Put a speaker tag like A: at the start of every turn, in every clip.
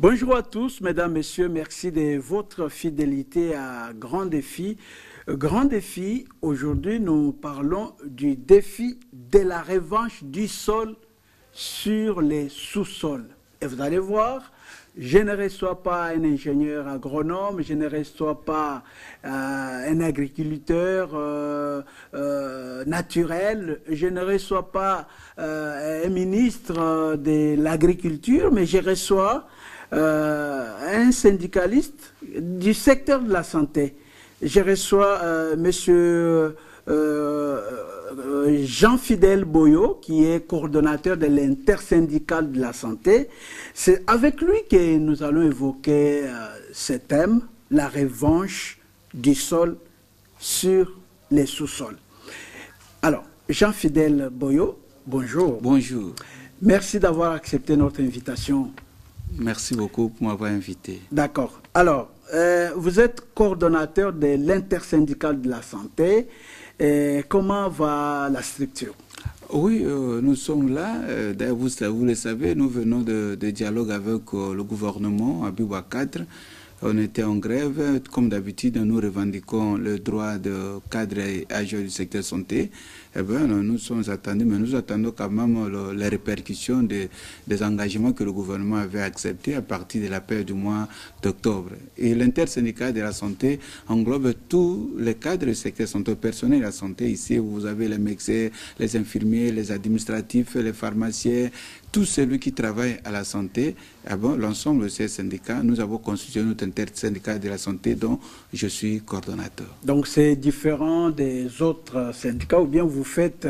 A: Bonjour à tous, mesdames, messieurs, merci de votre fidélité à Grand Défi. Grand Défi, aujourd'hui nous parlons du défi de la revanche du sol sur les sous-sols. Et vous allez voir, je ne reçois pas un ingénieur agronome, je ne reçois pas un agriculteur naturel, je ne reçois pas un ministre de l'agriculture, mais je reçois un syndicaliste du secteur de la santé. Je reçois monsieur Jean-Fidèle Boyo, qui est coordonnateur de l'intersyndicale de la santé. C'est avec lui que nous allons évoquer ce thème, la revanche du sol sur les sous-sols. Alors, Jean-Fidèle Boyo, bonjour.
B: Bonjour.
A: Merci d'avoir accepté notre invitation.
B: Merci beaucoup pour m'avoir invité.
A: D'accord. Alors, vous êtes coordonnateur de l'intersyndicale de la santé. Comment va la structure?
B: Oui, nous sommes là. D'ailleurs, vous le savez, nous venons de dialogue avec le gouvernement à Biwa 4. On était en grève. Comme d'habitude, nous revendiquons le droit de cadre et agents du secteur santé. Eh bien, nous sommes attendus, mais nous attendons quand même les répercussions des engagements que le gouvernement avait acceptés à partir de la période du mois d'octobre. Et l'intersyndicale de la santé englobe tous les cadres du secteur santé, personnel de la santé. Ici, vous avez les médecins, les infirmiers, les administratifs, les pharmaciens, tous ceux qui travaillent à la santé. Eh bien, l'ensemble de ces syndicats, nous avons constitué notre intersyndicale de la santé dont je suis coordonnateur. Donc,
A: c'est différent des autres syndicats ou bien vous faites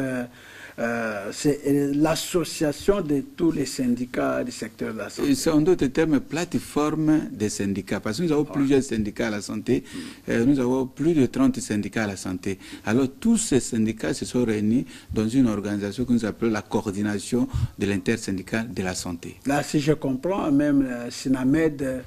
A: l'association de tous les syndicats du secteur de la santé?
B: C'est en d'autres termes plateforme des syndicats, parce que nous avons plusieurs syndicats à la santé, nous avons plus de 30 syndicats à la santé. Alors tous ces syndicats se sont réunis dans une organisation que nous appelons la coordination de l'intersyndicale de la santé.
A: Là, si je comprends, même Sinamed,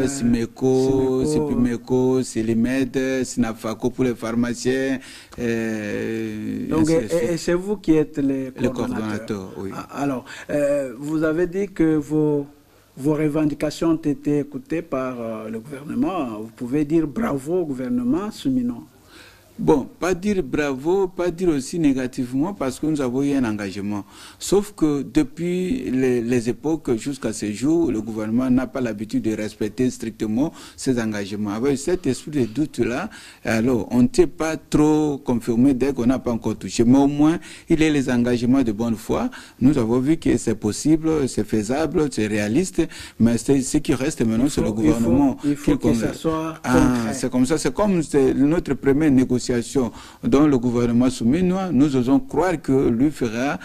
B: Simeco, Sipimeco, Silimed, Sinafaco pour les pharmaciens.
A: Donc, et c'est vous qui êtes les
B: coordonnateurs. Oui.
A: Alors, vous avez dit que vos revendications ont été écoutées par le gouvernement. Vous pouvez dire bravo au gouvernement, Souminon?
B: Bon, pas dire bravo, pas dire aussi négativement, parce que nous avons eu un engagement. Sauf que depuis les époques jusqu'à ce jour, le gouvernement n'a pas l'habitude de respecter strictement ses engagements. Avec cet esprit de doute-là, alors on ne s'est pas trop confirmé dès qu'on n'a pas encore touché. Mais au moins, il y a les engagements de bonne foi. Nous avons vu que c'est possible, c'est faisable, c'est réaliste, mais ce qui reste maintenant, c'est le gouvernement.
A: Il faut que ça soit concret.
B: C'est comme ça, c'est comme notre première négociation dont le gouvernement soumis, nous osons croire que lui fera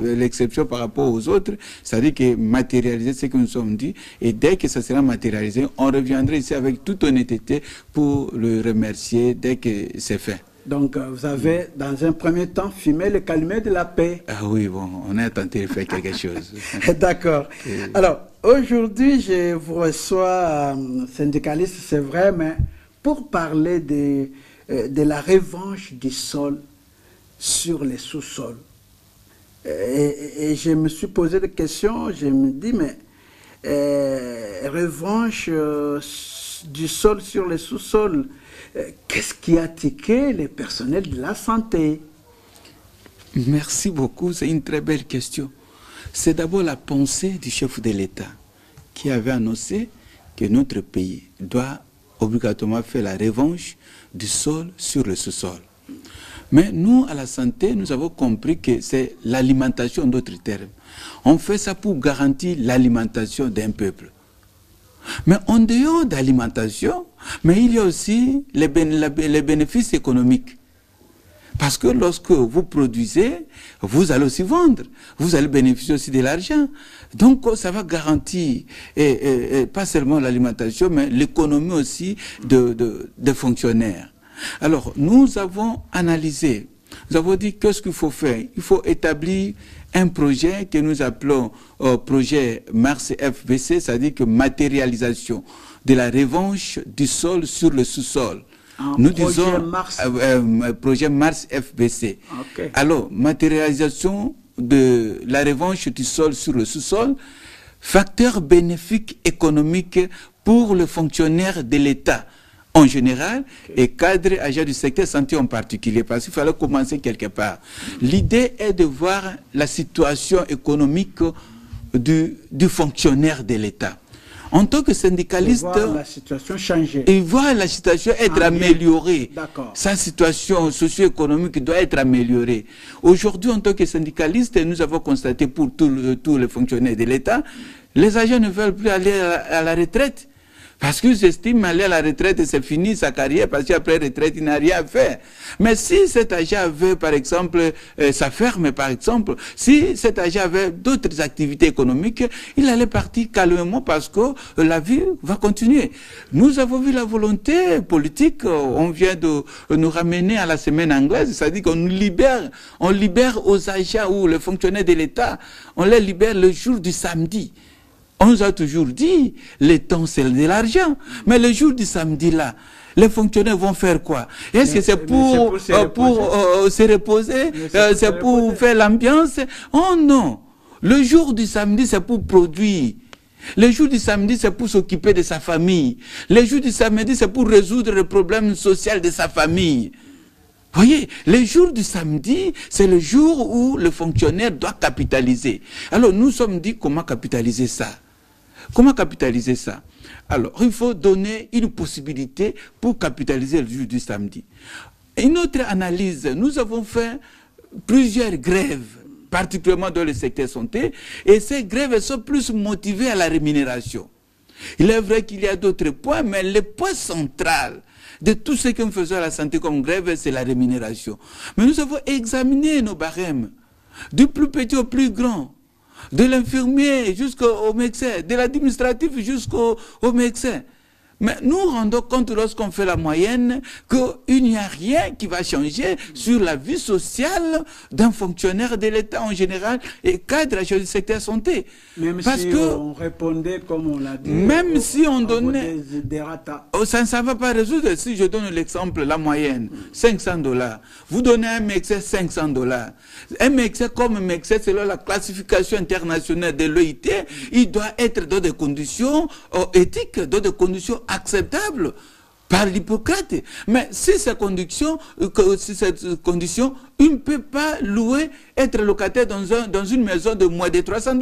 B: l'exception par rapport aux autres, c'est-à-dire que matérialiser ce que nous sommes dit, et dès que ça sera matérialisé, on reviendra ici avec toute honnêteté pour le remercier dès que c'est fait.
A: Donc, vous avez, dans un premier temps, fumé le calumet de la paix.
B: Ah oui, bon, on a tenté de faire quelque chose.
A: D'accord. Alors, aujourd'hui, je vous reçois, syndicaliste, c'est vrai, mais pour parler de la revanche du sol sur les sous-sols. Et je me suis posé des questions, je me dis, mais revanche du sol sur les sous-sols, qu'est-ce qui a tiqué les personnels de la santé?
B: Merci beaucoup, c'est une très belle question. C'est d'abord la pensée du chef de l'État qui avait annoncé que notre pays doit obligatoirement faire la revanche du sol sur le sous-sol. Mais nous, à la santé, nous avons compris que c'est l'alimentation d'autres termes. On fait ça pour garantir l'alimentation d'un peuple. Mais en dehors de l'alimentation, mais il y a aussi les bénéfices économiques. Parce que lorsque vous produisez, vous allez aussi vendre. Vous allez bénéficier aussi de l'argent. Donc ça va garantir, et pas seulement l'alimentation, mais l'économie aussi des fonctionnaires. Alors, nous avons analysé, nous avons dit qu'est-ce qu'il faut faire. Il faut établir un projet que nous appelons projet Mars FBC, c'est-à-dire que matérialisation de la revanche du sol sur le sous-sol. Nous disons projet Mars FBC.
A: Okay.
B: Alors, matérialisation de la revanche du sol sur le sous-sol, facteur bénéfique économique pour le fonctionnaire de l'État en général et cadre agent du secteur santé en particulier, parce qu'il fallait commencer quelque part. L'idée est de voir la situation économique du fonctionnaire de l'État. En tant que syndicaliste,
A: voir la situation changer.
B: Et voir la situation être améliorée.
A: Sa
B: situation socio-économique doit être améliorée. Aujourd'hui, en tant que syndicaliste, nous avons constaté pour tous les fonctionnaires de l'État, les agents ne veulent plus aller à la retraite. Parce qu'ils estiment aller à la retraite et c'est fini sa carrière, parce qu'après retraite, il n'a rien à faire. Mais si cet agent avait, par exemple, sa ferme, par exemple, si cet agent avait d'autres activités économiques, il allait partir calmement parce que la vie va continuer. Nous avons vu la volonté politique, on vient de nous ramener à la semaine anglaise, c'est-à-dire qu'on nous libère, on libère aux agents ou les fonctionnaires de l'État, on les libère le jour du samedi. On nous a toujours dit, le temps c'est de l'argent. Mais le jour du samedi là, les fonctionnaires vont faire quoi? Est-ce que c'est pour se reposer? C'est pour faire l'ambiance? Oh non! Le jour du samedi c'est pour produire. Le jour du samedi c'est pour s'occuper de sa famille. Le jour du samedi c'est pour résoudre le problème social de sa famille. Voyez, le jour du samedi, c'est le jour où le fonctionnaire doit capitaliser. Alors, nous sommes dit comment capitaliser ça? Comment capitaliser ça? Alors, il faut donner une possibilité pour capitaliser le jour du samedi. Une autre analyse, nous avons fait plusieurs grèves, particulièrement dans le secteur santé, et ces grèves sont plus motivées à la rémunération. Il est vrai qu'il y a d'autres points, mais le point central de tout ce que nous faisons à la santé comme grève, c'est la rémunération. Mais nous avons examiné nos barèmes, du plus petit au plus grand, de l'infirmier jusqu'au médecin, de l'administratif jusqu'au médecin. Mais nous rendons compte lorsqu'on fait la moyenne qu'il n'y a rien qui va changer sur la vie sociale d'un fonctionnaire de l'État en général et cadre du secteur santé.
A: Même
B: parce
A: si
B: que,
A: on répondait comme on l'a dit.
B: Même si on donnait... Ça ne va pas résoudre. Si je donne l'exemple, la moyenne, $500. Vous donnez à un médecin $500. Un médecin comme un médecin, selon la classification internationale de l'OIT, il doit être dans des conditions éthiques, dans des conditions acceptable par l'Hippocrate. Mais si cette condition, il ne peut pas louer, être locataire dans une maison de moins de $300.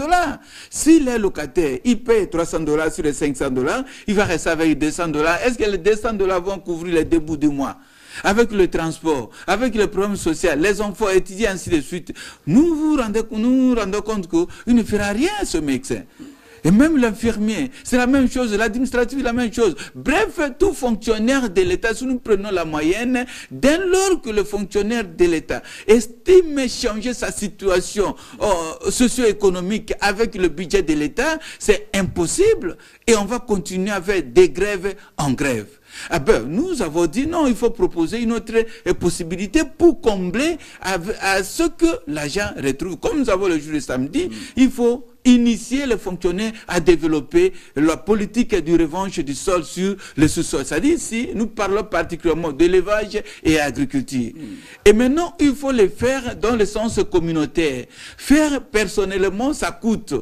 B: S'il est locataire, il paye $300 sur les $500, il va rester avec $200. Est-ce que les $200 vont couvrir les débuts du mois? Avec le transport, avec le problème social, les enfants étudiants, ainsi de suite. Nous nous rendons compte qu'il ne fera rien, ce médecin. Et même l'infirmier, c'est la même chose, l'administratif, la même chose. Bref, tout fonctionnaire de l'État, si nous prenons la moyenne, dès lors que le fonctionnaire de l'État estime changer sa situation socio-économique avec le budget de l'État, c'est impossible. Et on va continuer avec des grèves en grève. Ah ben, nous avons dit non, il faut proposer une autre possibilité pour combler à ce que l'agent retrouve. Comme nous avons le jour de samedi, il faut initier les fonctionnaires à développer la politique du revanche du sol sur le sous-sol. C'est-à-dire ici, nous parlons particulièrement d'élevage et agriculture. Et maintenant, il faut le faire dans le sens communautaire. Faire personnellement, ça coûte.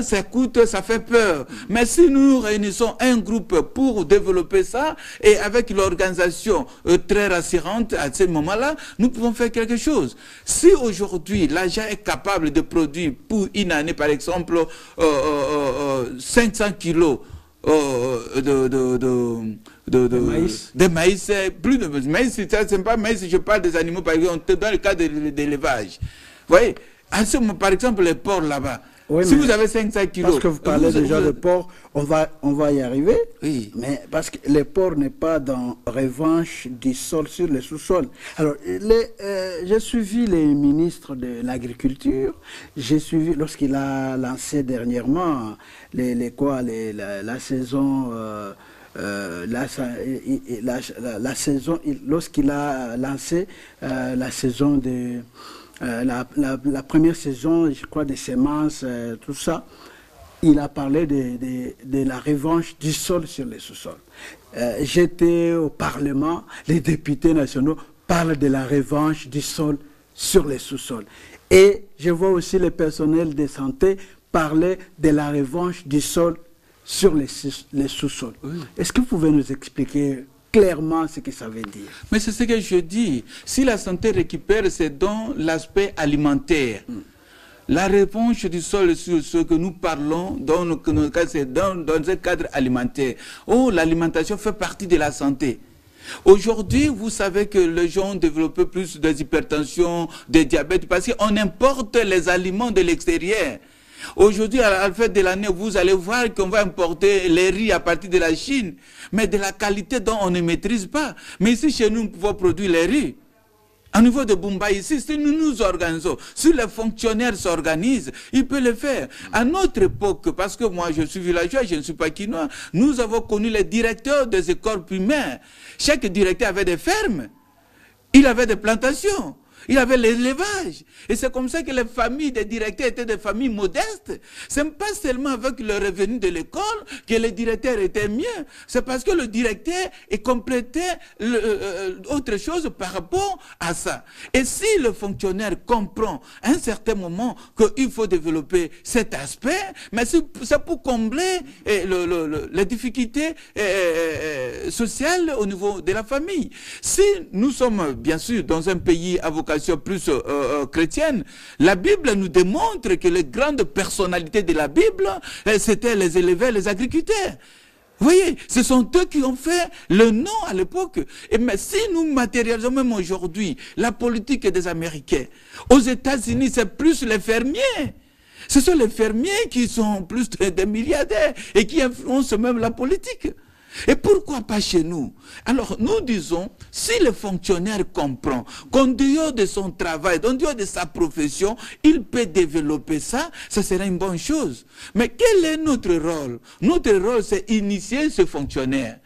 B: Ça coûte, ça fait peur. Mais si nous réunissons un groupe pour développer ça, et avec l'organisation très rassurante à ce moment-là, nous pouvons faire quelque chose. Si aujourd'hui l'agent est capable de produire pour une année, par exemple, 500 kilos de maïs, plus de maïs, c'est pas maïs, je parle des animaux, par exemple, dans le cas de l'élevage. Vous voyez, par exemple, les porcs là-bas. Oui, si vous avez 500 kilos...
A: Parce que vous parlez déjà de porc, on va y arriver. Oui. Mais parce que le porc n'est pas dans revanche du sol sur le sous-sol. Alors, j'ai suivi les ministres de l'Agriculture. J'ai suivi, lorsqu'il a lancé dernièrement la saison... la saison, lorsqu'il a lancé la saison de... la première saison, je crois, des semences, tout ça, il a parlé de la revanche du sol sur les sous-sols. J'étais au Parlement, les députés nationaux parlent de la revanche du sol sur les sous-sols. Et je vois aussi le personnel de santé parler de la revanche du sol sur les sous-sols. Oui. Est-ce que vous pouvez nous expliquer clairement ce que ça veut dire?
B: Mais c'est ce que je dis. Si la santé récupère, c'est dans l'aspect alimentaire. La revanche du sol sur ce que nous parlons, c'est dans un cadre alimentaire. Oh, l'alimentation fait partie de la santé. Aujourd'hui, vous savez que les gens ont développé plus des hypertensions, des diabètes, parce qu'on importe les aliments de l'extérieur. Aujourd'hui, à la fin de l'année, vous allez voir qu'on va importer les riz à partir de la Chine, mais de la qualité dont on ne maîtrise pas. Mais ici, chez nous, nous pouvons produire les riz. Au niveau de Bumba, ici, si nous nous organisons, si les fonctionnaires s'organisent, ils peuvent le faire. À notre époque, parce que moi je suis villageois, je ne suis pas quinois, nous avons connu les directeurs des écoles primaires. Chaque directeur avait des fermes, il avait des plantations. Il avait l'élevage. Et c'est comme ça que les familles des directeurs étaient des familles modestes. Ce n'est pas seulement avec le revenu de l'école que les directeurs étaient mieux. C'est parce que le directeur complétait autre chose par rapport à ça. Et si le fonctionnaire comprend à un certain moment qu'il faut développer cet aspect, mais c'est pour combler les difficultés sociales au niveau de la famille. Si nous sommes bien sûr dans un pays à vocation plus chrétienne, la Bible nous démontre que les grandes personnalités de la Bible, c'était les éleveurs, les agriculteurs. Vous voyez, ce sont eux qui ont fait le nom à l'époque. Mais si nous matérialisons même aujourd'hui la politique des Américains, aux États-Unis, c'est plus les fermiers. Ce sont les fermiers qui sont plus des milliardaires et qui influencent même la politique. Et pourquoi pas chez nous? Alors nous disons, si le fonctionnaire comprend qu'en dehors de son travail, en dehors de sa profession, il peut développer ça, ça sera une bonne chose. Mais quel est notre rôle? Notre rôle, c'est initier ce fonctionnaire,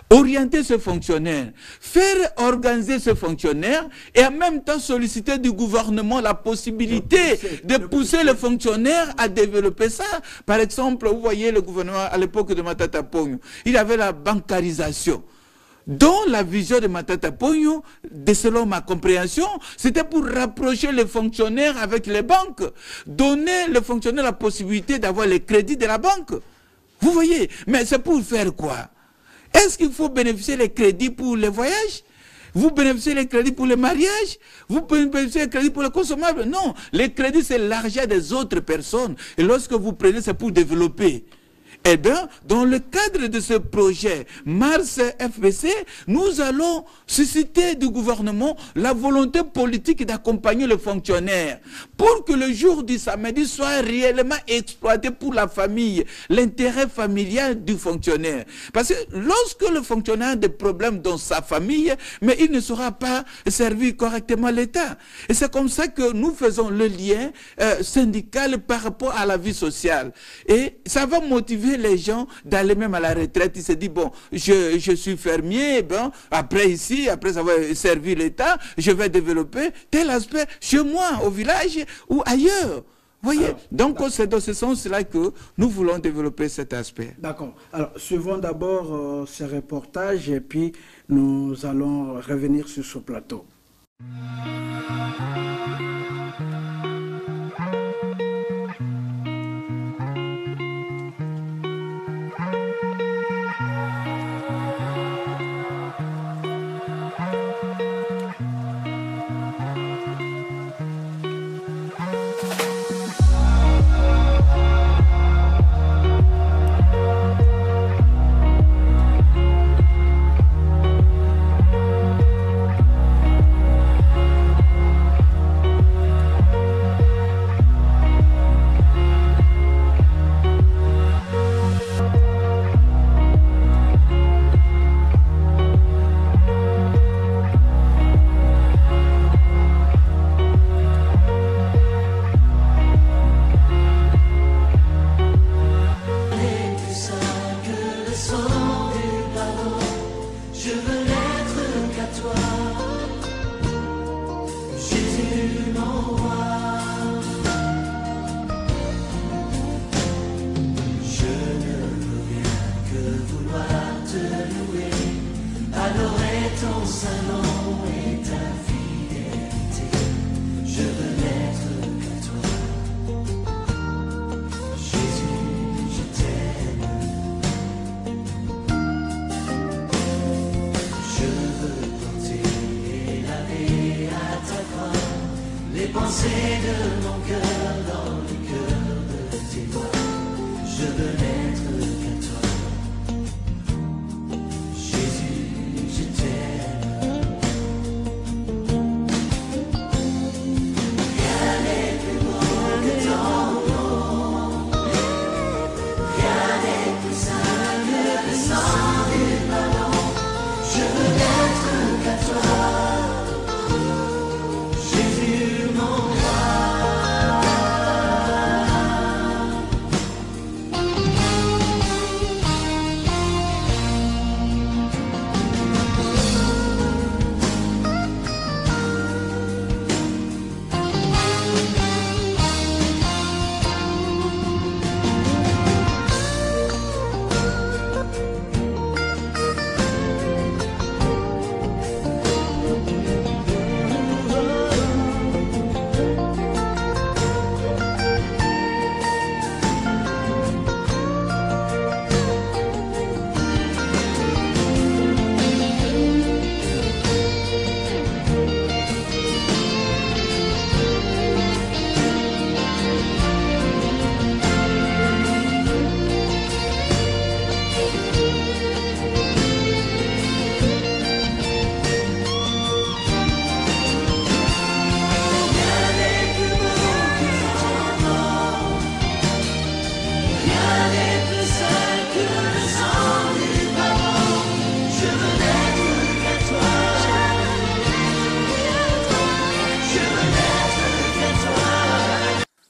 B: orienter ce fonctionnaire, faire organiser ce fonctionnaire et en même temps solliciter du gouvernement la possibilité de pousser le fonctionnaire à développer ça. Par exemple, vous voyez le gouvernement à l'époque de Matata Ponyo, il avait la bancarisation. Dans la vision de Matata Ponyo, selon ma compréhension, c'était pour rapprocher les fonctionnaires avec les banques, donner les fonctionnaires la possibilité d'avoir les crédits de la banque. Vous voyez, mais c'est pour faire quoi? Est-ce qu'il faut bénéficier des crédits pour les voyages? Vous bénéficiez des crédits pour les mariages? Vous bénéficiez des crédits pour les consommables? Non, les crédits c'est l'argent des autres personnes. Et lorsque vous prenez, c'est pour développer. Eh bien, dans le cadre de ce projet Mars FBC, nous allons susciter du gouvernement la volonté politique d'accompagner le fonctionnaire pour que le jour du samedi soit réellement exploité pour la famille, l'intérêt familial du fonctionnaire. Parce que lorsque le fonctionnaire a des problèmes dans sa famille, mais il ne sera pas servi correctement l'État. Et c'est comme ça que nous faisons le lien syndical par rapport à la vie sociale. Et ça va motiver les gens d'aller même à la retraite. Ils se disent, bon, je suis fermier, bon, après ici, après avoir servi l'État, je vais développer tel aspect chez moi, au village ou ailleurs. Vous voyez, donc c'est dans ce sens-là que nous voulons développer cet aspect.
A: D'accord. Alors, suivons d'abord ce reportage et puis nous allons revenir sur ce plateau.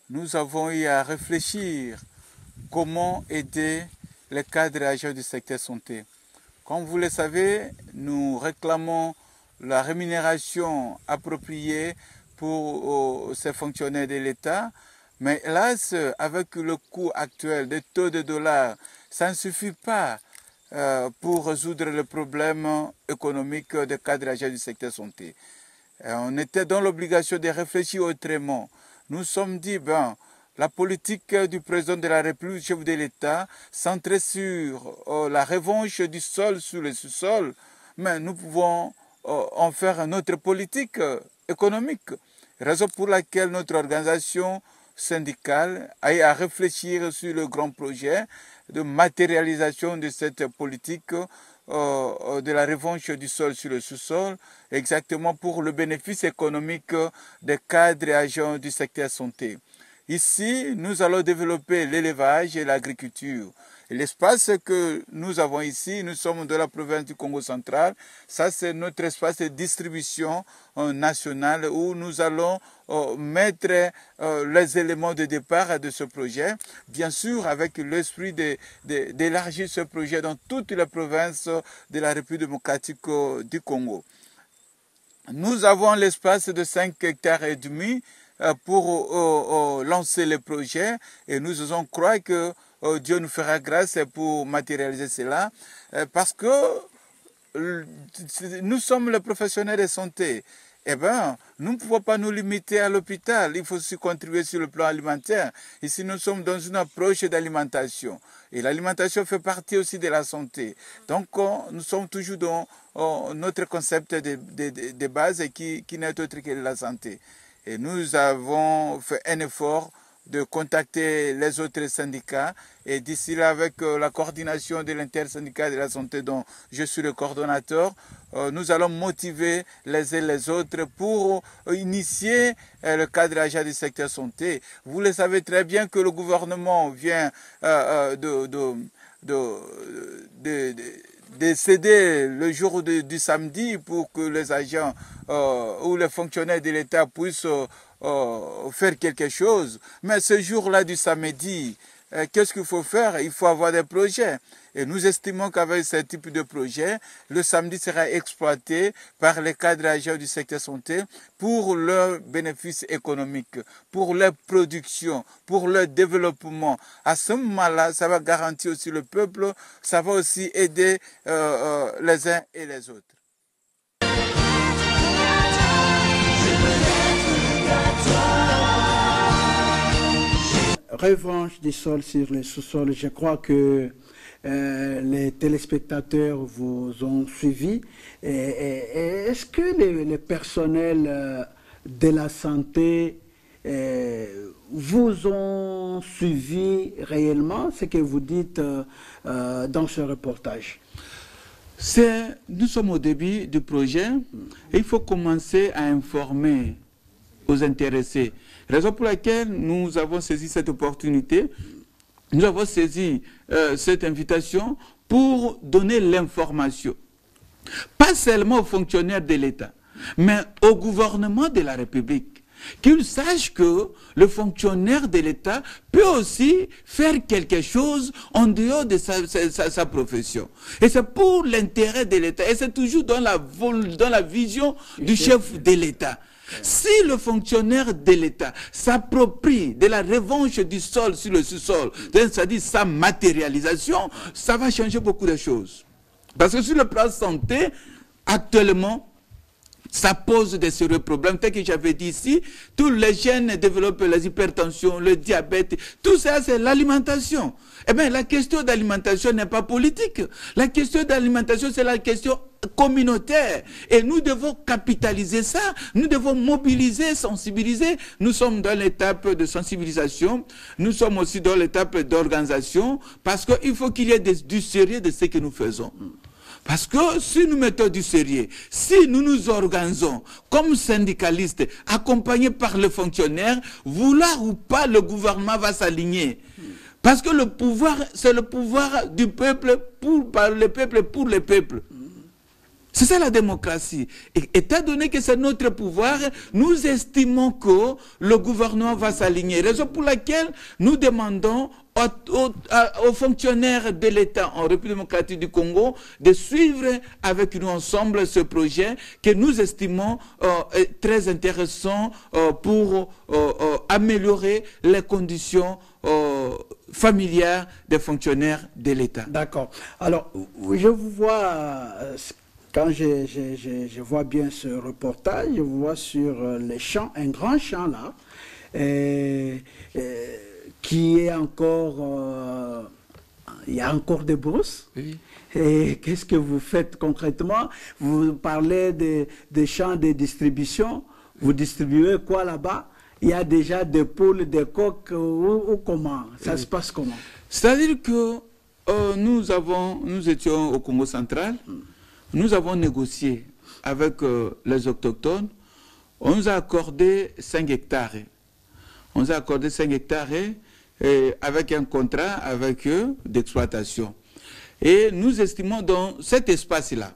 B: Nous avons eu à réfléchir comment aider les cadres et agents du secteur santé. Comme vous le savez, nous réclamons la rémunération appropriée pour ces fonctionnaires de l'État. Mais hélas, avec le coût actuel des taux de dollars, ça ne suffit pas pour résoudre le problème économique des cadres et agents du secteur santé. On était dans l'obligation de réfléchir autrement. Nous sommes dit, la politique du président de la République, chef de l'État, centrée sur la revanche du sol sur le sous-sol, mais nous pouvons en faire notre politique économique. Raison pour laquelle notre organisation syndicale a eu à réfléchir sur le grand projet de matérialisation de cette politique de la revanche du sol sur le sous-sol, exactement pour le bénéfice économique des cadres et agents du secteur santé. Ici, nous allons développer l'élevage et l'agriculture. L'espace que nous avons ici, nous sommes de la province du Congo central. Ça, c'est notre espace de distribution nationale où nous allons mettre les éléments de départ de ce projet. Bien sûr, avec l'esprit d'élargir ce projet dans toutes les provinces de la République démocratique du Congo. Nous avons l'espace de 5,5 hectares pour lancer le projet et nous osons croire que Dieu nous fera grâce pour matérialiser cela parce que nous sommes les professionnels de santé. Nous ne pouvons pas nous limiter à l'hôpital. Il faut aussi contribuer sur le plan alimentaire. Ici, nous sommes dans une approche d'alimentation. Et l'alimentation fait partie aussi de la santé. Donc, nous sommes toujours dans notre concept de base qui n'est autre que la santé. Et nous avons fait un effort de contacter les autres syndicats et d'ici là avec la coordination de l'intersyndicat de la santé dont je suis le coordonnateur, nous allons motiver les uns les autres pour initier le cadrage du secteur santé. Vous le savez très bien que le gouvernement vient de céder le jour du samedi pour que les agents ou les fonctionnaires de l'État puissent faire quelque chose. Mais ce jour-là du samedi, qu'est-ce qu'il faut faire? Il faut avoir des projets. Et nous estimons qu'avec ce type de projet, le samedi sera exploité par les cadres agents du secteur santé pour leur bénéfice économique, pour leur production, pour leur développement. À ce moment-là, ça va garantir aussi le peuple, ça va aussi aider les uns et les autres.
A: Revanche du sol sur le sous-sol, je crois que les téléspectateurs vous ont suivi. Est-ce que le personnel de la santé vous ont suivi réellement ce que vous dites dans ce reportage?
B: Nous sommes au début du projet et il faut commencer à informer aux intéressés. Raison pour laquelle nous avons saisi cette opportunité, nous avons saisi cette invitation pour donner l'information. Pas seulement aux fonctionnaires de l'État, mais au gouvernement de la République. Qu'ils sachent que le fonctionnaire de l'État peut aussi faire quelque chose en dehors de sa profession. Et c'est pour l'intérêt de l'État. Et c'est toujours dans la vision du chef de l'État. Si le fonctionnaire de l'État s'approprie de la revanche du sol sur le sous-sol, c'est-à-dire sa matérialisation, ça va changer beaucoup de choses. Parce que sur le plan santé, actuellement, ça pose des sérieux problèmes. Tel que j'avais dit ici, tous les jeunes développent les hypertensions, le diabète, tout ça c'est l'alimentation. Eh bien, la question d'alimentation n'est pas politique. La question d'alimentation, c'est la question communautaire. Et nous devons capitaliser ça, nous devons mobiliser, sensibiliser. Nous sommes dans l'étape de sensibilisation, nous sommes aussi dans l'étape d'organisation, parce qu'il faut qu'il y ait du sérieux de ce que nous faisons. Parce que si nous mettons du sérieux, si nous nous organisons comme syndicalistes, accompagnés par les fonctionnaires, vouloir ou pas, le gouvernement va s'aligner. Parce que le pouvoir, c'est le pouvoir du peuple, par le peuple, pour le peuple. C'est ça la démocratie. Et étant donné que c'est notre pouvoir, nous estimons que le gouvernement va s'aligner. Raison pour laquelle nous demandons aux fonctionnaires de l'État en République démocratique du Congo de suivre avec nous ensemble ce projet que nous estimons très intéressant pour améliorer les conditions familières des fonctionnaires de l'État.
A: D'accord. Alors, je vous vois... Quand je vois bien ce reportage, je vois sur les champs, un grand champ là, qui est encore... il y a encore des brousses. Oui. Et qu'est-ce que vous faites concrètement? Vous parlez des champs de distribution. Vous distribuez quoi là-bas? Il y a déjà des poules, des coqs ou comment? Ça se passe comment?
B: C'est-à-dire que nous étions au Congo central. Nous avons négocié avec les autochtones. On nous a accordé 5 hectares. On nous a accordé 5 hectares avec un contrat avec eux d'exploitation. Et nous estimons dans cet espace-là,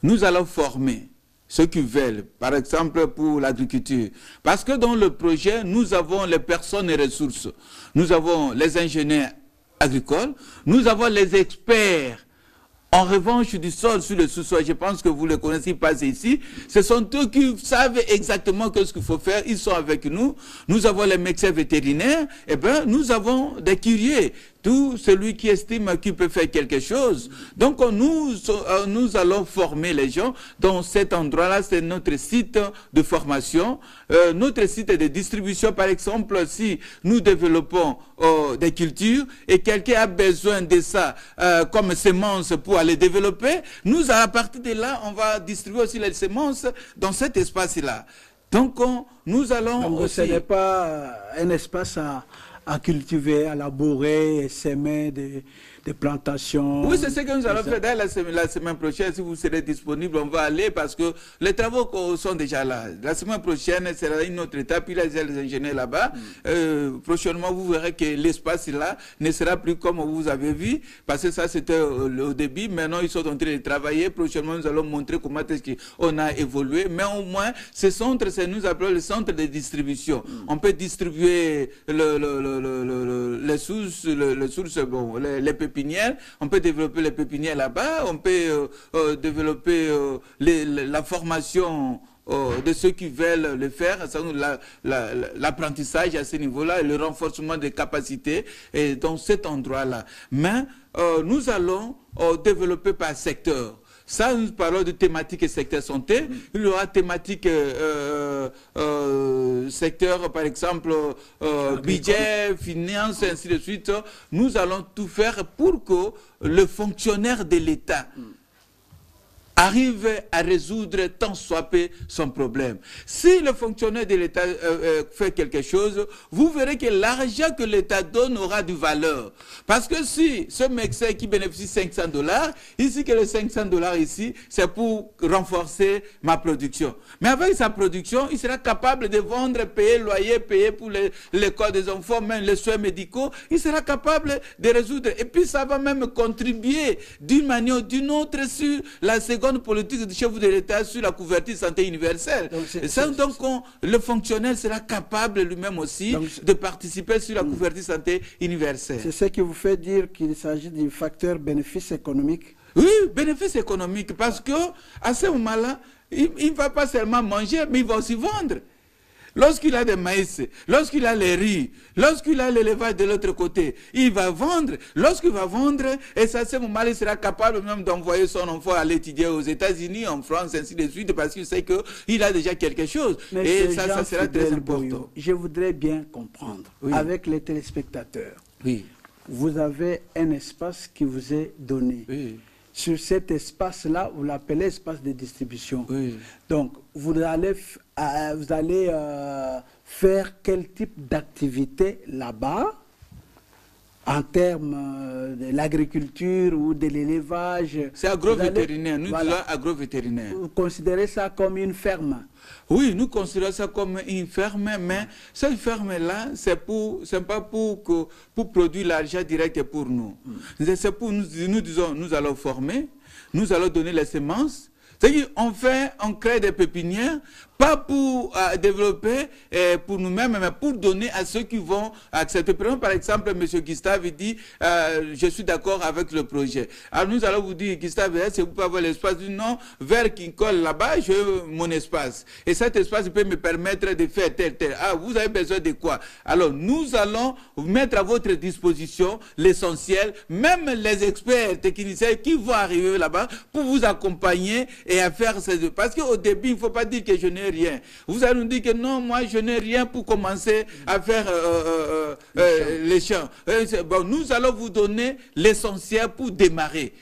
B: nous allons former ceux qui veulent, par exemple pour l'agriculture. Parce que dans le projet, nous avons les personnes et ressources. Nous avons les ingénieurs agricoles, nous avons les experts en revanche du sol sur le sous-sol. Je pense que vous le connaissez, ils passent ici. Ce sont eux qui savent exactement ce qu'il faut faire. Ils sont avec nous. Nous avons les médecins vétérinaires. Eh bien, nous avons des curieux. Tout celui qui estime qu'il peut faire quelque chose. Donc, nous allons former les gens dans cet endroit-là. C'est notre site de formation, notre site de distribution. Par exemple, si nous développons des cultures et quelqu'un a besoin de ça comme semence pour aller développer, nous, à partir de là, on va distribuer aussi les semences dans cet espace-là. Donc, nous allons
A: donc,
B: aussi...
A: ce n'est pas un espace à cultiver, à labourer, semer des plantations.
B: Oui, c'est ce que nous allons faire dès la semaine prochaine. Si vous serez disponible, on va aller parce que les travaux sont déjà là. La semaine prochaine, sera une autre étape. Il y a les ingénieurs là-bas. Prochainement, vous verrez que l'espace là ne sera plus comme vous avez vu, parce que ça, c'était au début. Maintenant, ils sont en train de travailler. Prochainement, nous allons montrer comment est-ce qu'on a évolué. Mais au moins, ce centre, nous appelons le centre de distribution. On peut distribuer les sources, bon, les pépinières. On peut développer les pépinières là-bas, on peut développer la formation de ceux qui veulent le faire, l'apprentissage à ce niveau-là et le renforcement des capacités et dans cet endroit-là. Mais nous allons développer par secteur. Ça, nous parlons de thématique et secteur santé. Il y aura thématique secteur, par exemple, budget, finance, et ainsi de suite. Nous allons tout faire pour que le fonctionnaire de l'État arrive à résoudre tant soit peu son problème. Si le fonctionnaire de l'État fait quelque chose, vous verrez que l'argent que l'État donne aura de valeur. Parce que si ce médecin qui bénéficie $500, ici que les $500 ici, c'est pour renforcer ma production. Mais avec sa production, il sera capable de vendre, payer le loyer, payer pour l'école des enfants, même les soins médicaux, il sera capable de résoudre. Et puis ça va même contribuer d'une manière ou d'une autre sur la seconde politique du chef de l'État sur la couverture santé universelle. Donc, le fonctionnaire sera capable lui-même aussi de participer sur la couverture santé universelle.
A: C'est ce qui vous fait dire qu'il s'agit du facteur bénéfice économique?
B: Oui, bénéfice économique, parce que à ce moment-là, il ne va pas seulement manger, mais il va aussi vendre. Lorsqu'il a des maïs, lorsqu'il a les riz, lorsqu'il a l'élevage de l'autre côté, il va vendre. Lorsqu'il va vendre, et à ce moment-là, il sera capable même d'envoyer son enfant à l'étudier aux États-Unis, en France, ainsi de suite, parce qu'il sait qu'il a déjà quelque chose.
A: Mais
B: et ça sera très important.
A: Je voudrais bien comprendre, avec les téléspectateurs, vous avez un espace qui vous est donné. Sur cet espace-là, vous l'appelez espace de distribution. Donc, vous allez faire quel type d'activité là-bas en termes de l'agriculture ou de l'élevage?
B: C'est agro-vétérinaire, nous disons agro-vétérinaire.
A: Vous considérez ça comme une ferme?
B: Oui, nous considérons ça comme une ferme, mais cette ferme-là, c'est pas pour produire l'argent direct pour nous. C'est pour nous disons, nous allons former, nous allons donner les semences. C'est-à-dire, on crée des pépinières, pas pour développer pour nous-mêmes, mais pour donner à ceux qui vont accepter. Par exemple, M. Gustave dit, je suis d'accord avec le projet. Alors nous allons vous dire, Gustave, c'est vous pouvez avoir l'espace. Non, vers Quincol, là-bas, j'ai mon espace. Et cet espace peut me permettre de faire tel. Ah, vous avez besoin de quoi? Alors nous allons mettre à votre disposition l'essentiel, même les experts techniciens qui vont arriver là-bas pour vous accompagner et à faire ces... Parce qu'au début, il ne faut pas dire que je n'ai rien. Vous allez nous dire que non, moi, je n'ai rien pour commencer à faire les champs. Bon, nous allons vous donner l'essentiel pour démarrer.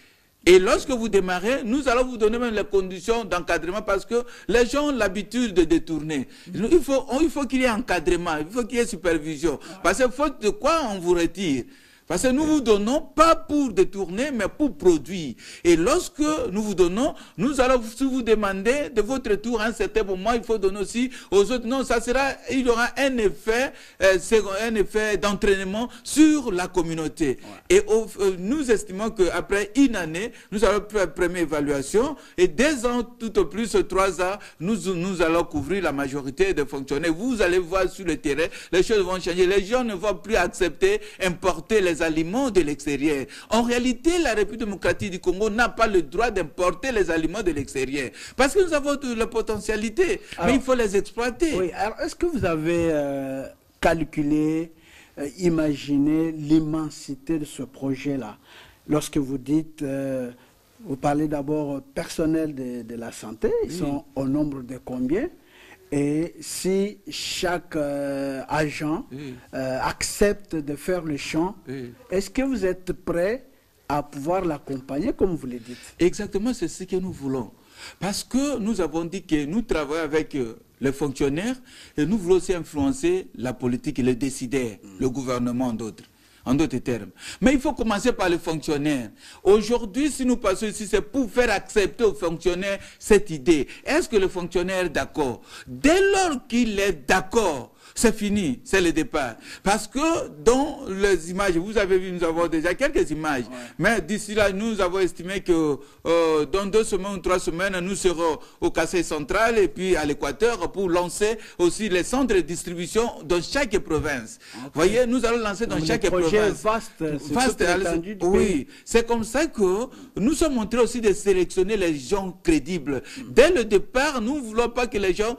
B: Et lorsque vous démarrez, nous allons vous donner même les conditions d'encadrement parce que les gens ont l'habitude de détourner. Il faut qu'il y ait encadrement, il faut qu'il y ait supervision. Parce que faute de quoi on vous retire. Parce que nous vous donnons pas pour détourner, mais pour produire. Et lorsque nous vous donnons, nous allons vous demander de votre tour à un certain moment, il faut donner aussi aux autres. Non, il y aura un effet d'entraînement sur la communauté. Et nous estimons qu'après une année, nous allons faire la première évaluation. Et 2 ans, tout au plus 3 ans, nous allons couvrir la majorité des fonctionnaires. Vous allez voir sur le terrain, les choses vont changer. Les gens ne vont plus accepter, importer les aliments de l'extérieur. En réalité, la République démocratique du Congo n'a pas le droit d'importer les aliments de l'extérieur. Parce que nous avons de la potentialité, mais il faut les exploiter.
A: Oui, alors est-ce que vous avez calculé, imaginé l'immensité de ce projet-là? Lorsque vous dites, vous parlez d'abord personnel de la santé, ils sont au nombre de combien? Et si chaque agent accepte de faire le champ, est-ce que vous êtes prêt à pouvoir l'accompagner comme vous le dites?
B: Exactement, c'est ce que nous voulons. Parce que nous avons dit que nous travaillons avec les fonctionnaires et nous voulons aussi influencer la politique et les décideurs, le gouvernement d'autres. En d'autres termes. Mais il faut commencer par les fonctionnaires. Aujourd'hui, si nous passons ici, c'est pour faire accepter aux fonctionnaires cette idée. Est-ce que le fonctionnaire est d'accord? Dès lors qu'il est d'accord, c'est fini, c'est le départ. Parce que dans les images, vous avez vu, nous avons déjà quelques images. Mais d'ici là, nous avons estimé que dans 2 semaines ou 3 semaines, nous serons au Kasaï central et puis à l'Équateur pour lancer aussi les centres de distribution dans chaque province. Vous voyez, nous allons lancer dans chaque province.
A: Vaste,
B: oui. C'est comme ça que nous sommes montrés aussi de sélectionner les gens crédibles. Dès le départ, nous ne voulons pas que les gens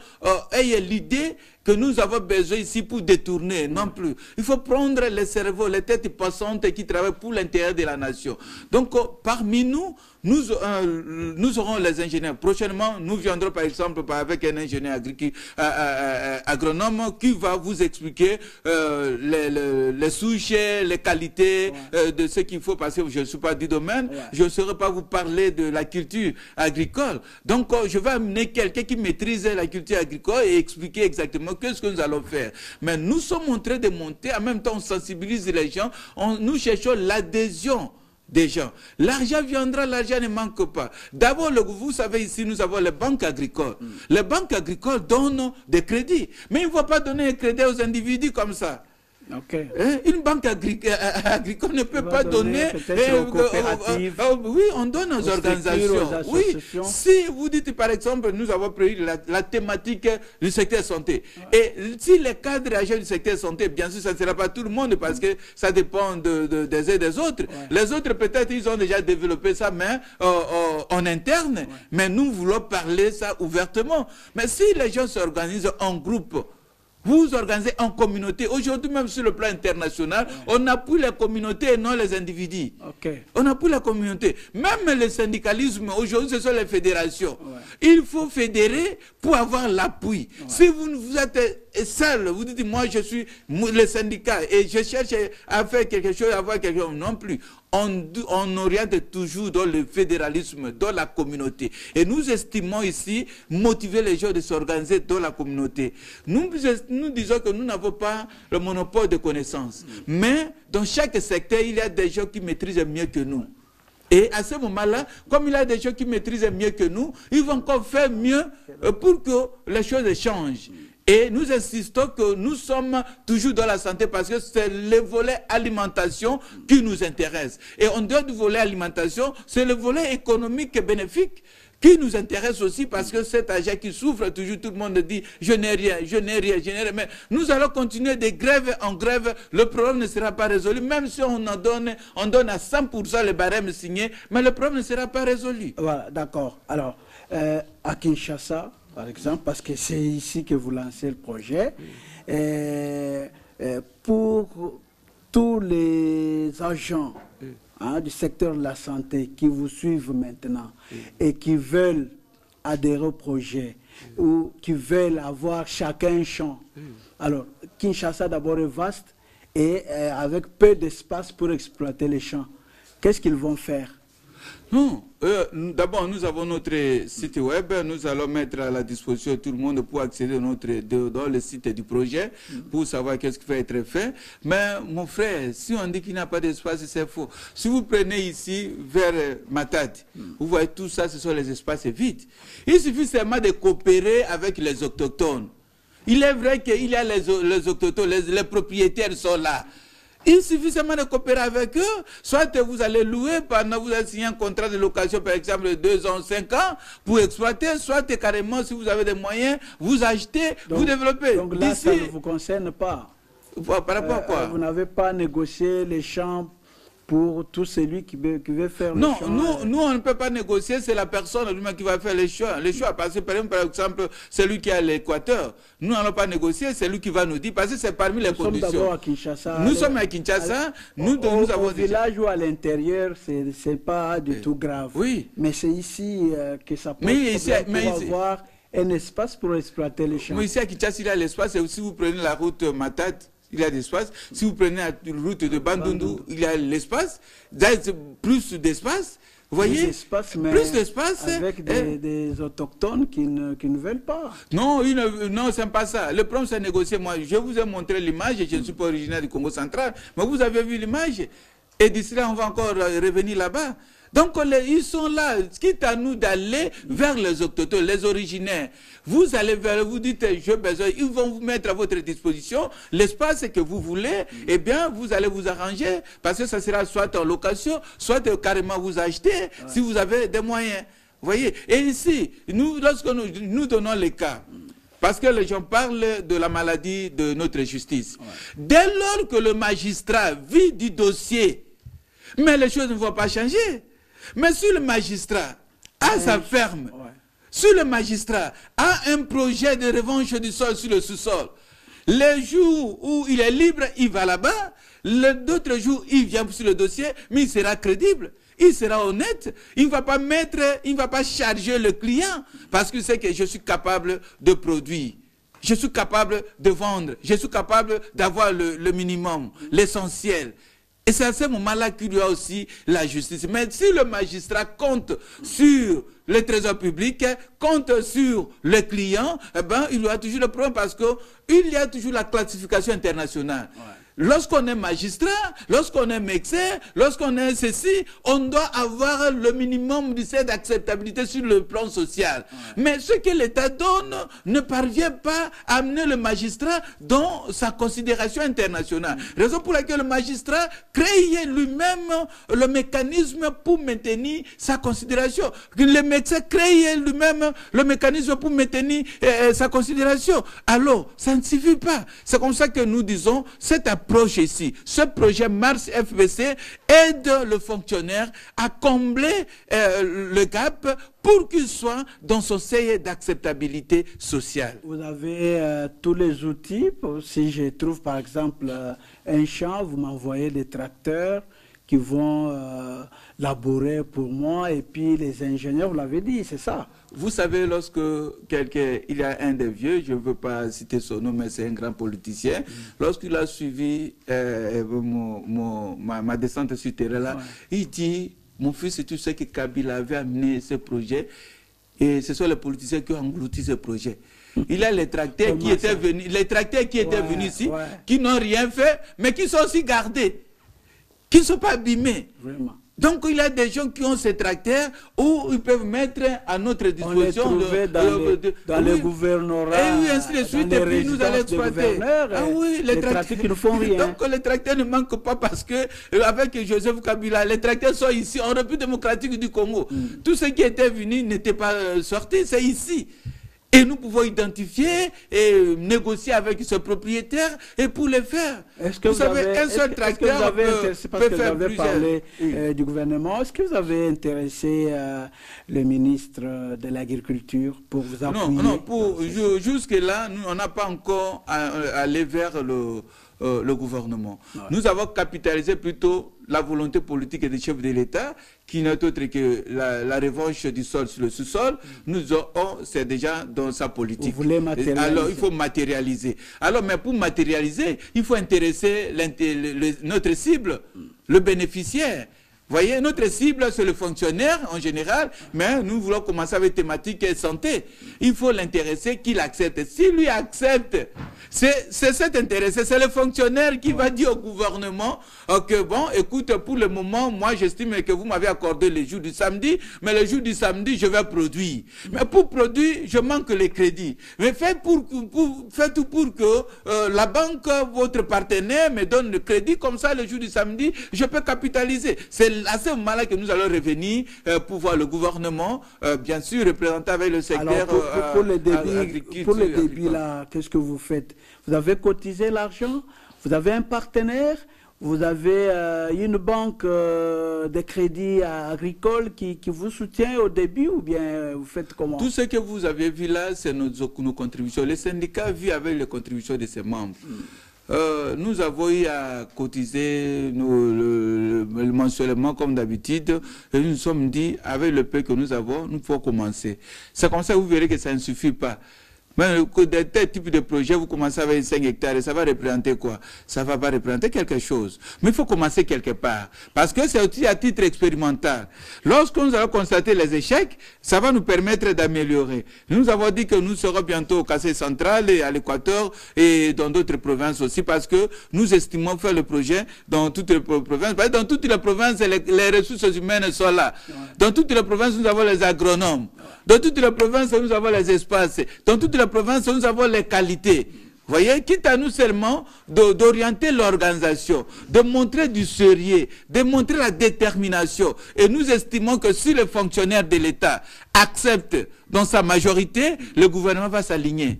B: aient l'idée que nous avons besoin ici pour détourner, non plus. Il faut prendre les cerveaux, les têtes pensantes qui travaillent pour l'intérêt de la nation. Donc, parmi nous, nous aurons les ingénieurs. Prochainement, nous viendrons par exemple avec un ingénieur agronome qui va vous expliquer les souches, les qualités de ce qu'il faut, parce que je ne suis pas du domaine, je ne saurais pas vous parler de la culture agricole. Donc, je vais amener quelqu'un qui maîtrise la culture agricole et expliquer exactement qu'est-ce que nous allons faire. Mais nous sommes en train de monter, en même temps on sensibilise les gens, nous cherchons l'adhésion des gens. L'argent viendra, l'argent ne manque pas. D'abord, vous savez, ici, nous avons les banques agricoles. Les banques agricoles donnent des crédits. Mais ils ne vont pas donner un crédit aux individus comme ça.
A: Okay.
B: Une banque agricole ne peut pas donner
A: aux coopératives,
B: oui, on donne aux organisations. Oui, si vous dites par exemple, nous avons pris la thématique du secteur santé. Et si les cadres agents du secteur santé, bien sûr, ça ne sera pas tout le monde parce que ça dépend des uns et des autres. Les autres, peut-être, ils ont déjà développé ça, mais en interne. Mais nous voulons parler ça ouvertement. Mais si les gens s'organisent en groupe, vous organisez en communauté. Aujourd'hui, même sur le plan international, on appuie la communauté et non les individus. On appuie la communauté. Même le syndicalisme, aujourd'hui, ce sont les fédérations. Il faut fédérer pour avoir l'appui. Si vous êtes seul, vous dites, moi, je suis le syndicat et je cherche à faire quelque chose, à avoir quelque chose, non plus. On oriente toujours dans le fédéralisme, dans la communauté. Et nous estimons ici motiver les gens de s'organiser dans la communauté. Nous disons que nous n'avons pas le monopole de connaissances. Mais dans chaque secteur, il y a des gens qui maîtrisent mieux que nous. Et à ce moment-là, comme il y a des gens qui maîtrisent mieux que nous, ils vont encore faire mieux pour que les choses changent. Et nous insistons que nous sommes toujours dans la santé parce que c'est le volet alimentation qui nous intéresse. Et en dehors du volet alimentation, c'est le volet économique et bénéfique qui nous intéresse aussi parce que cet argent qui souffre, toujours tout le monde dit je n'ai rien, je n'ai rien, je n'ai rien. Mais nous allons continuer de grève en grève, le problème ne sera pas résolu, même si on donne à 100% les barèmes signés, mais le problème ne sera pas résolu.
A: Voilà, d'accord. Alors, à Kinshasa, par exemple, parce que c'est ici que vous lancez le projet, pour tous les agents du secteur de la santé qui vous suivent maintenant et qui veulent adhérer au projet ou qui veulent avoir chacun un champ. Alors, Kinshasa d'abord est vaste et avec peu d'espace pour exploiter les champs. Qu'est-ce qu'ils vont faire?
B: Non, d'abord nous avons notre site web, nous allons mettre à la disposition de tout le monde pour accéder dans le site du projet, pour savoir qu'est-ce qui va être fait. Mais mon frère, si on dit qu'il n'y a pas d'espace, c'est faux. Si vous prenez ici vers Matadi, vous voyez tout ça, ce sont les espaces vides. Il suffit seulement de coopérer avec les autochtones. Il est vrai qu'il y a les autochtones, les propriétaires sont là. Il suffit seulement de coopérer avec eux, soit vous allez louer pendant vous avez signé un contrat de location, par exemple, de 2 ans, 5 ans, pour exploiter, soit carrément, si vous avez des moyens, vous achetez, vous développez.
A: Donc là, ça ne vous concerne pas.
B: Par rapport à quoi?
A: Vous n'avez pas négocié les champs pour tout celui qui veut faire le choix.
B: Non, nous on ne peut pas négocier, c'est la personne lui-même qui va faire les choix. Parce que par exemple, celui qui est à l'Équateur, nous n'allons pas négocier, c'est lui qui va nous dire, parce que c'est parmi les conditions.
A: Nous sommes d'abord à Kinshasa.
B: Nous sommes à Kinshasa.
A: Nous avons au village ou à l'intérieur, c'est pas du tout grave.
B: Oui.
A: Mais c'est ici que ça peut avoir un espace pour exploiter les champs.
B: Mais ici à Kinshasa, il y a l'espace, et si vous prenez la route Matadi, il y a l'espace. Si vous prenez la route de Bandundu, il y a l'espace. Plus d'espace. Vous voyez, plus d'espace.
A: Avec des autochtones qui ne veulent pas.
B: Non, non, c'est pas ça. Le problème, c'est négocier. Moi, je vous ai montré l'image. Je ne suis pas originaire du Congo central. Mais vous avez vu l'image. Et d'ici là, on va encore revenir là-bas. Donc, ils sont là, quitte à nous d'aller vers les autochtones, les originaires. Vous allez vers, vous dites, j'ai besoin, ils vont vous mettre à votre disposition l'espace que vous voulez, eh bien, vous allez vous arranger, parce que ça sera soit en location, soit carrément vous acheter, si vous avez des moyens. Vous voyez? Et ici, lorsque nous donnons les cas, parce que les gens parlent de la maladie de notre justice. Dès lors que le magistrat vit du dossier, mais les choses ne vont pas changer. Mais si le magistrat a sa ferme, si le magistrat a un projet de revanche du sol sur le sous-sol, Les jours où il est libre, il va là-bas. D'autres jours, il vient sur le dossier, mais il sera crédible. Il sera honnête, il ne va pas charger le client parce qu'il sait que je suis capable de produire, je suis capable de vendre, je suis capable d'avoir le minimum, l'essentiel. Et c'est à ce moment-là qu'il y a aussi la justice. Mais si le magistrat compte sur le trésor public, compte sur le client, eh ben, il y aura toujours le problème parce qu'il y a toujours la classification internationale. Ouais. Lorsqu'on est magistrat, lorsqu'on est médecin, lorsqu'on est ceci, on doit avoir le minimum d'acceptabilité sur le plan social. Ouais. Mais ce que l'État donne ne parvient pas à amener le magistrat dans sa considération internationale. Raison pour laquelle le magistrat crée lui-même le mécanisme pour maintenir sa considération. Le médecin crée lui-même le mécanisme pour maintenir sa considération. Alors, ça ne suffit pas. C'est comme ça que nous disons, cette approche ici, ce projet Mars FBC aide le fonctionnaire à combler le gap pour qu'il soit dans son seuil d'acceptabilité sociale.
A: Vous avez tous les outils. Si je trouve par exemple un champ, vous m'envoyez des tracteurs qui vont labourer pour moi, et puis les ingénieurs, vous l'avez dit, c'est ça.
B: Vous savez, lorsque il y a un des vieux, je ne veux pas citer son nom, mais c'est un grand politicien, lorsqu'il a suivi ma descente sur terrain là, il dit, mon fils, tu sais que Kabila avait amené ce projet, et ce sont les politiciens qui ont englouti ce projet. Il y a les tracteurs qui étaient venus, venus ici, qui n'ont rien fait, mais qui sont aussi gardés, qui ne sont pas abîmés. Vraiment. Donc il y a des gens qui ont ces tracteurs où ils peuvent mettre à notre disposition
A: dans le gouvernorat,
B: et oui, ainsi de suite, et puis nous allons exploiter. Ah oui, les tracteurs qui ne font rien. Donc les tracteurs ne manquent pas parce que avec Joseph Kabila, les tracteurs sont ici en République démocratique du Congo. Tout ce qui était venu n'était pas sorti, c'est ici. Et nous pouvons identifier et négocier avec ce propriétaire et pour les faire.
A: Est-ce que vous savez, un seul tracteur peut faire plusieurs. Du gouvernement, est-ce que vous avez intéressé le ministre de l'Agriculture pour vous appuyer?
B: Non, jusque-là, on n'a pas encore allé vers le gouvernement. Ouais. Nous avons capitalisé plutôt la volonté politique des chefs de l'État, qui n'est autre que la revanche du sol sur le sous-sol. C'est déjà dans sa politique.
A: Vous voulez matérialiser.
B: Alors, il faut matérialiser. Alors, mais pour matérialiser, il faut intéresser notre cible, le bénéficiaire. Vous voyez, notre cible, c'est le fonctionnaire en général, mais nous voulons commencer avec thématique santé. Il faut l'intéresser, qu'il accepte. S'il lui accepte, c'est cet intéressé, c'est le fonctionnaire qui va dire au gouvernement que bon, écoute, pour le moment, moi j'estime que vous m'avez accordé le jour du samedi, mais le jour du samedi, je vais produire. Mais pour produire, je manque les crédits. Mais faites tout pour que la banque, votre partenaire, me donne le crédit, comme ça, le jour du samedi, je peux capitaliser. C'est à ce moment-là que nous allons revenir pour voir le gouvernement, bien sûr, représenté avec le secteur
A: agriculture. Pour le débit, là, qu'est-ce que vous faites? Vous avez cotisé l'argent? Vous avez un partenaire? Vous avez une banque de crédit agricole qui vous soutient au début, ou bien vous faites comment?
B: Tout ce que vous avez vu là, c'est nos contributions. Les syndicats vivent avec les contributions de ses membres. Nous avons eu à cotiser mensuellement comme d'habitude, et nous nous sommes dit, avec le peu que nous avons, nous pouvons commencer. C'est comme ça que vous verrez que ça ne suffit pas. Mais de tel type de projet, vous commencez avec 5 hectares, et ça va représenter quoi? Ça va pas représenter quelque chose. Mais il faut commencer quelque part. Parce que c'est aussi à titre expérimental. Lorsque nous allons constater les échecs, ça va nous permettre d'améliorer. Nous avons dit que nous serons bientôt au Kassai central et à l'Équateur et dans d'autres provinces aussi, parce que nous estimons faire le projet dans toutes les provinces. Parce que dans toutes les provinces, les ressources humaines sont là. Dans toutes les provinces, nous avons les agronomes. Dans toutes les provinces, nous avons les espaces. Dans toutes les provinces, nous avons les qualités. Vous voyez, quitte à nous seulement d'orienter l'organisation, de montrer du sérieux, de montrer la détermination. Et nous estimons que si les fonctionnaires de l'État acceptent dans sa majorité, le gouvernement va s'aligner.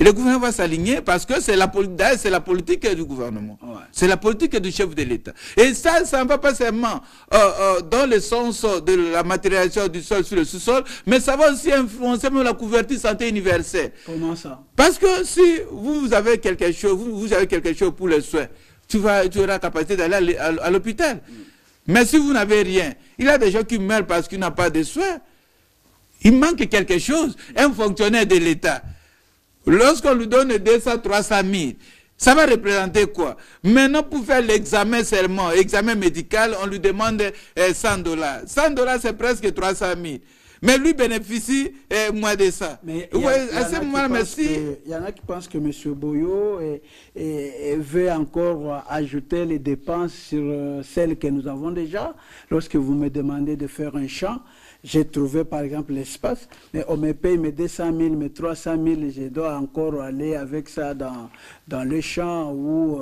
B: Et le gouvernement va s'aligner parce que c'est la politique du gouvernement. Ouais. C'est la politique du chef de l'État. Et ça ne va pas seulement dans le sens de la matérialisation du sol sur le sous-sol, mais ça va aussi influencer même la couverture santé universelle.
A: Comment ça?
B: Parce que si vous avez quelque chose, vous avez quelque chose pour les soins, tu auras la capacité d'aller à l'hôpital. Mais si vous n'avez rien, il y a des gens qui meurent parce qu'ils n'ont pas de soins. Il manque quelque chose. Un fonctionnaire de l'État, lorsqu'on lui donne 200, 300 000, ça va représenter quoi? Maintenant, pour faire l'examen seulement, examen médical, on lui demande 100 $. 100 $, c'est presque 300 000. Mais lui bénéficie moins de ça.
A: Mais il y en a qui pensent que M. Boyo veut encore ajouter les dépenses sur celles que nous avons déjà. Lorsque vous me demandez de faire un champ, j'ai trouvé par exemple l'espace, mais on me paye mes 200 000, mes 300 000, je dois encore aller avec ça dans le champ ou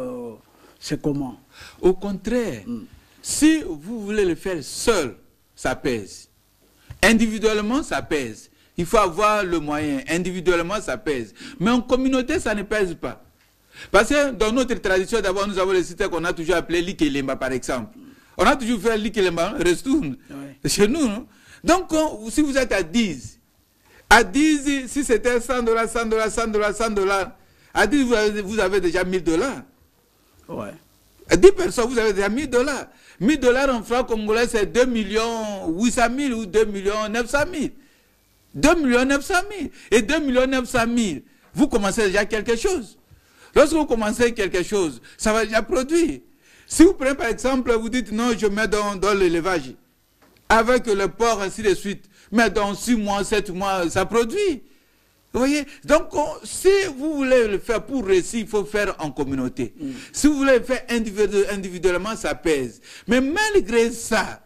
A: c'est comment?
B: Au contraire, si vous voulez le faire seul, ça pèse. Individuellement, ça pèse. Il faut avoir le moyen. Individuellement, ça pèse. Mais en communauté, ça ne pèse pas. Parce que dans notre tradition, d'abord, nous avons le système qu'on a toujours appelé l'Ikelemba, par exemple. On a toujours fait l'Ikelemba, restourne. Ouais. Chez nous, non? Donc, si vous êtes à 10, si c'était 100 $, 100 $, 100 $, 100 $, à 10, vous avez déjà 1 000 $.
A: Ouais.
B: À 10 personnes, vous avez déjà 1 000 $. 1 000 $ en francs congolais, c'est 2 800 000 ou 2 900 000. 2 900 000. Et 2 900 000, vous commencez déjà quelque chose. Lorsque vous commencez quelque chose, ça va déjà produire. Si vous prenez par exemple, vous dites non, je mets dans l'élevage, avec le porc, ainsi de suite, mais dans 6 mois, 7 mois, ça produit. Vous voyez? Donc, si vous voulez le faire pour réussir, il faut faire en communauté. Si vous voulez le faire individuellement, ça pèse. Mais malgré ça,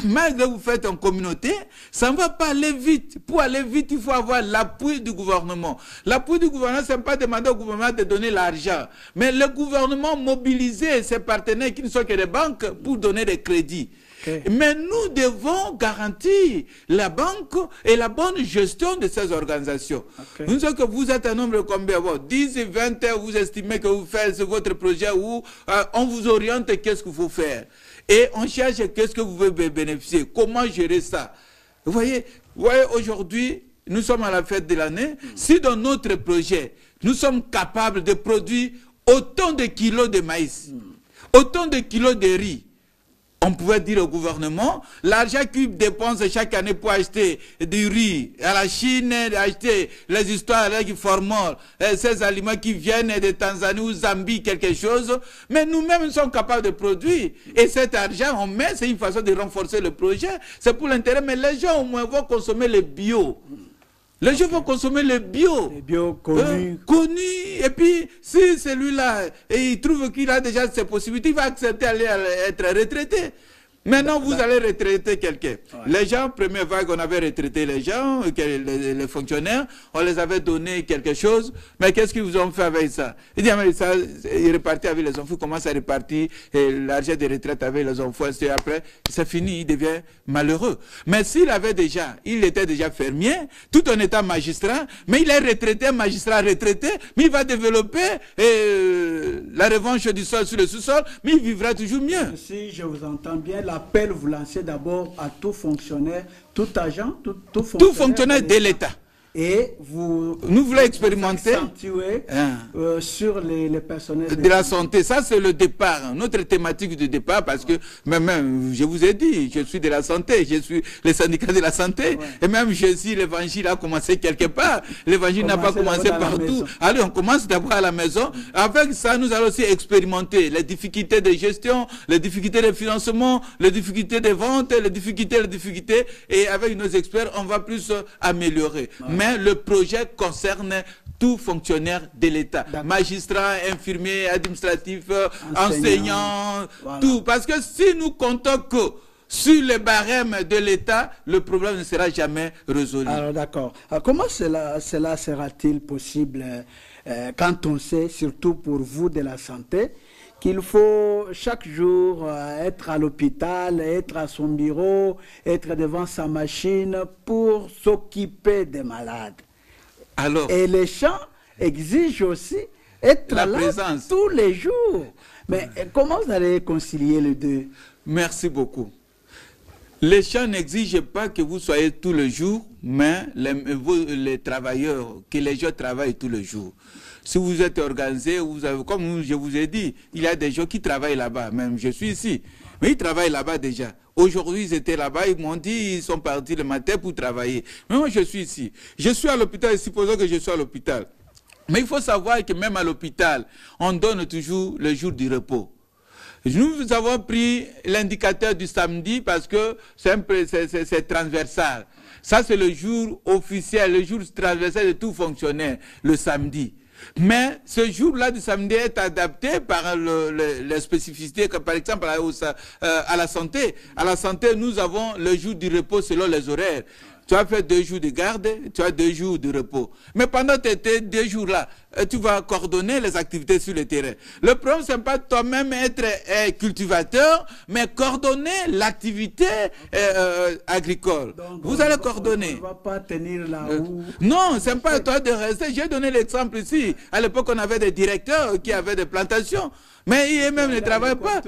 B: malgré que vous faites en communauté, ça ne va pas aller vite. Pour aller vite, il faut avoir l'appui du gouvernement. L'appui du gouvernement, ce n'est pas demander au gouvernement de donner l'argent, mais le gouvernement mobiliser ses partenaires qui ne sont que des banques pour donner des crédits. Okay. Mais nous devons garantir la banque et la bonne gestion de ces organisations. Okay. Nous savons que vous êtes un nombre de combien? 10, 20, vous estimez que vous faites votre projet où on vous oriente qu'est-ce qu'il faut faire. Et on cherche qu'est-ce que vous pouvez bénéficier, comment gérer ça. Vous voyez aujourd'hui, nous sommes à la fête de l'année. Si dans notre projet, nous sommes capables de produire autant de kilos de maïs, autant de kilos de riz, on pouvait dire au gouvernement, l'argent qu'il dépense chaque année pour acheter du riz à la Chine, acheter les histoires avec formol, ces aliments qui viennent de Tanzanie ou Zambie, quelque chose, mais nous-mêmes nous sommes capables de produire. Et cet argent, on met, c'est une façon de renforcer le projet, c'est pour l'intérêt, mais les gens au moins vont consommer le bio. Les gens vont consommer le bio.
A: Le bio connu.
B: Connu. Et puis, si celui-là, il trouve qu'il a déjà ses possibilités, il va accepter d'aller être retraité. Maintenant, vous allez retraiter quelqu'un. Ouais. Les gens, première vague, on avait retraité les gens, les fonctionnaires, on les avait donné quelque chose, mais qu'est-ce qu'ils vous ont fait avec ça? Ils disent, mais ça, il repartit avec les enfants, commence à repartir l'argent de retraite avec les enfants, et après, c'est fini, il devient malheureux. Mais s'il avait déjà, il était déjà fermier, tout en étant magistrat, mais il est retraité, magistrat retraité, mais il va développer la revanche du sol sur le sous-sol, mais il vivra toujours mieux.
A: Si je vous entends bien, l'appel vous lancez d'abord à tout fonctionnaire, tout agent, tout
B: fonctionnaire de l'État.
A: Et nous
B: voulons expérimenter
A: sur les personnels
B: de la santé. Ça, c'est le départ, notre thématique de départ, parce que même, je vous ai dit, je suis de la santé, je suis le syndicat de la santé, et même je suis l'évangile a commencé quelque part. L'évangile n'a pas commencé partout. Allez, on commence d'abord à la maison. Avec ça, nous allons aussi expérimenter les difficultés de gestion, les difficultés de financement, les difficultés de vente, les difficultés, et avec nos experts, on va plus améliorer. Mais le projet concerne tout fonctionnaire de l'État. Magistrats, infirmiers, administratifs, enseignants, voilà. Tout. Parce que si nous comptons que sur les barèmes de l'État, le problème ne sera jamais résolu.
A: Alors d'accord. Comment cela sera-t-il possible quand on sait, surtout pour vous de la santé, qu'il faut chaque jour être à l'hôpital, être à son bureau, être devant sa machine pour s'occuper des malades.
B: Alors,
A: et les champs, exige aussi être
B: La
A: là
B: présence.
A: tous les jours. Mais comment vous allez concilier les deux?
B: Merci beaucoup. Les champs n'exigent pas que vous soyez tous les jours, mais les travailleurs, que les gens travaillent tous les jours. Si vous êtes organisé, vous avez, comme je vous ai dit, il y a des gens qui travaillent là-bas, même je suis ici, mais ils travaillent là-bas déjà. Aujourd'hui, ils étaient là-bas, ils m'ont dit, ils sont partis le matin pour travailler. Mais moi, je suis ici. Je suis à l'hôpital, supposons que je sois à l'hôpital. Mais il faut savoir que même à l'hôpital, on donne toujours le jour du repos. Nous avons pris l'indicateur du samedi parce que c'est transversal. Ça, c'est le jour officiel, le jour transversal de tout fonctionnaire, le samedi. Mais ce jour-là du samedi est adapté par les spécificités, comme par exemple à la santé. À la santé, nous avons le jour du repos selon les horaires. Tu as fait 2 jours de garde, tu as 2 jours de repos. Mais pendant tes 2 jours-là, tu vas coordonner les activités sur le terrain. Le problème, c'est pas toi-même être cultivateur, mais coordonner l'activité agricole.
A: Donc,
B: vous allez coordonner.
A: On ne va pas tenir là où...
B: Non, c'est pas à toi de rester. J'ai donné l'exemple ici. À l'époque, on avait des directeurs qui avaient des plantations. Mais il-même ne travaille pas.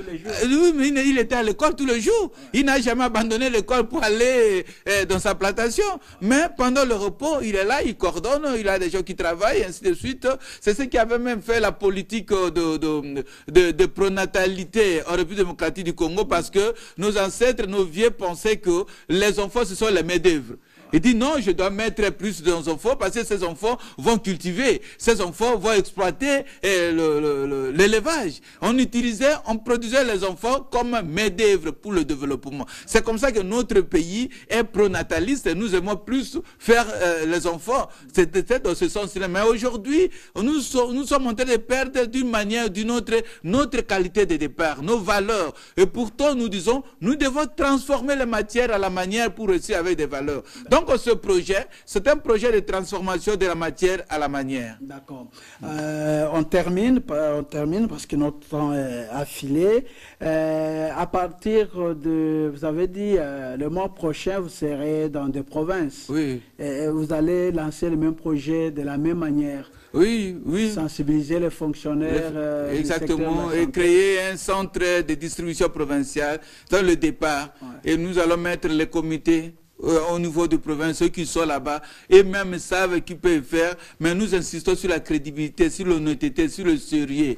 B: Lui, il était à l'école tous les jours. Il n'a jamais abandonné l'école pour aller dans sa plantation. Mais pendant le repos, il est là, il coordonne, il a des gens qui travaillent, et ainsi de suite. C'est ce qui avait même fait la politique de pronatalité en République démocratique du Congo, parce que nos ancêtres, nos vieux pensaient que les enfants, ce sont les mains-d'œuvre. Il dit non, je dois mettre plus d'enfants parce que ces enfants vont cultiver, ces enfants vont exploiter l'élevage. On produisait les enfants comme main-d'œuvre pour le développement. C'est comme ça que notre pays est pronataliste et nous aimons plus faire les enfants. C'était dans ce sens-là. Mais aujourd'hui, nous sommes en train de perdre d'une manière ou d'une autre notre qualité de départ, nos valeurs. Et pourtant, nous disons, nous devons transformer les matières à la manière pour réussir avec des valeurs. Donc, ce projet, c'est un projet de transformation de la matière à la manière.
A: D'accord. On termine parce que notre temps est affilé. À partir de, vous avez dit, le mois prochain, vous serez dans des provinces.
B: Oui.
A: Et vous allez lancer le même projet de la même manière.
B: Oui, oui.
A: Sensibiliser les fonctionnaires.
B: Exactement. Et créer un centre de distribution provinciale dans le départ. Ouais. Et nous allons mettre les comités au niveau de province, ceux qui sont là-bas, et même savent qu'ils peuvent faire, mais nous insistons sur la crédibilité, sur l'honnêteté, sur le sérieux.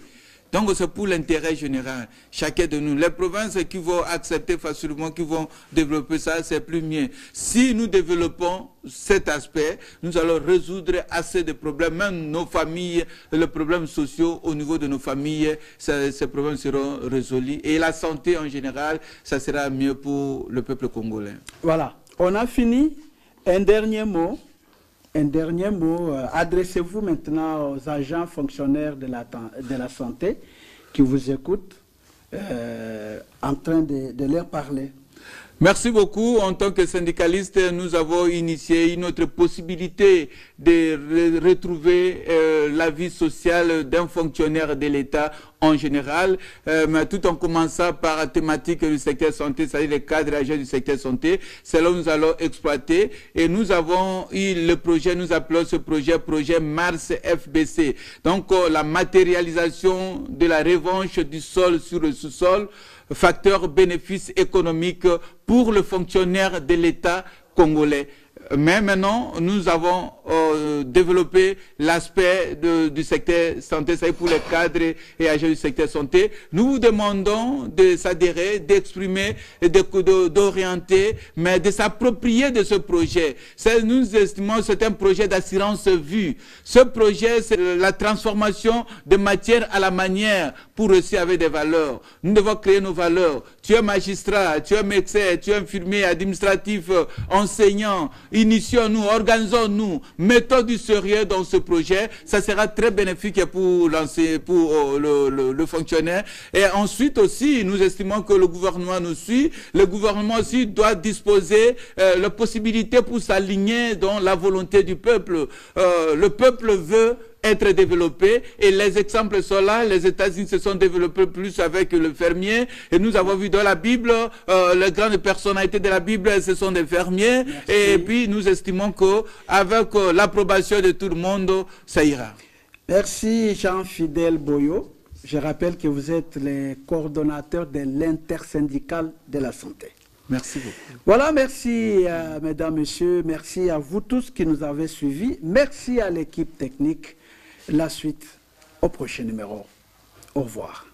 B: Donc c'est pour l'intérêt général, chacun de nous. Les provinces qui vont accepter facilement, qui vont développer ça, c'est plus mieux. Si nous développons cet aspect, nous allons résoudre assez de problèmes, même nos familles, les problèmes sociaux au niveau de nos familles, ces problèmes seront résolus. Et la santé en général, ça sera mieux pour le peuple congolais.
A: Voilà. On a fini. Un dernier mot. Adressez-vous maintenant aux agents fonctionnaires de la santé qui vous écoutent en train de leur parler.
B: Merci beaucoup. En tant que syndicaliste, nous avons initié une autre possibilité de retrouver la vie sociale d'un fonctionnaire de l'État en général, mais tout en commençant par la thématique du secteur santé, c'est-à-dire les cadres agents du secteur santé. C'est là où nous allons exploiter. Et nous avons eu le projet, nous appelons ce projet Mars FBC. Donc, la matérialisation de la revanche du sol sur le sous-sol, facteur bénéfice économique pour le fonctionnaire de l'État congolais. Mais maintenant, nous avons développé l'aspect du secteur santé, c'est pour les cadres et agents du secteur santé. Nous vous demandons de s'adhérer, d'exprimer, d'orienter, mais de s'approprier de ce projet. Nous estimons que c'est un projet d'assurance vue. Ce projet, c'est la transformation de matière à la manière pour réussir avec des valeurs. Nous devons créer nos valeurs. Tu es magistrat, tu es médecin, tu es infirmier, administratif, enseignant. Initions-nous, organisons-nous, mettons du sérieux dans ce projet. Ça sera très bénéfique pour le fonctionnaire. Et ensuite aussi, nous estimons que le gouvernement nous suit. Le gouvernement aussi doit disposer la possibilité pour s'aligner dans la volonté du peuple. Le peuple veut être développé et les exemples sont là. Les États-Unis se sont développés plus avec le fermier et nous avons vu dans la Bible les grandes personnalités de la Bible, ce sont des fermiers. Merci. Et puis nous estimons qu'avec l'approbation de tout le monde, ça ira.
A: Merci Jean-Fidèle Boyo. Je rappelle que vous êtes le coordonnateur de l'intersyndicale de la santé.
B: Merci beaucoup.
A: Voilà, merci mesdames, messieurs, merci à vous tous qui nous avez suivis. Merci à l'équipe technique. La suite au prochain numéro. Au revoir.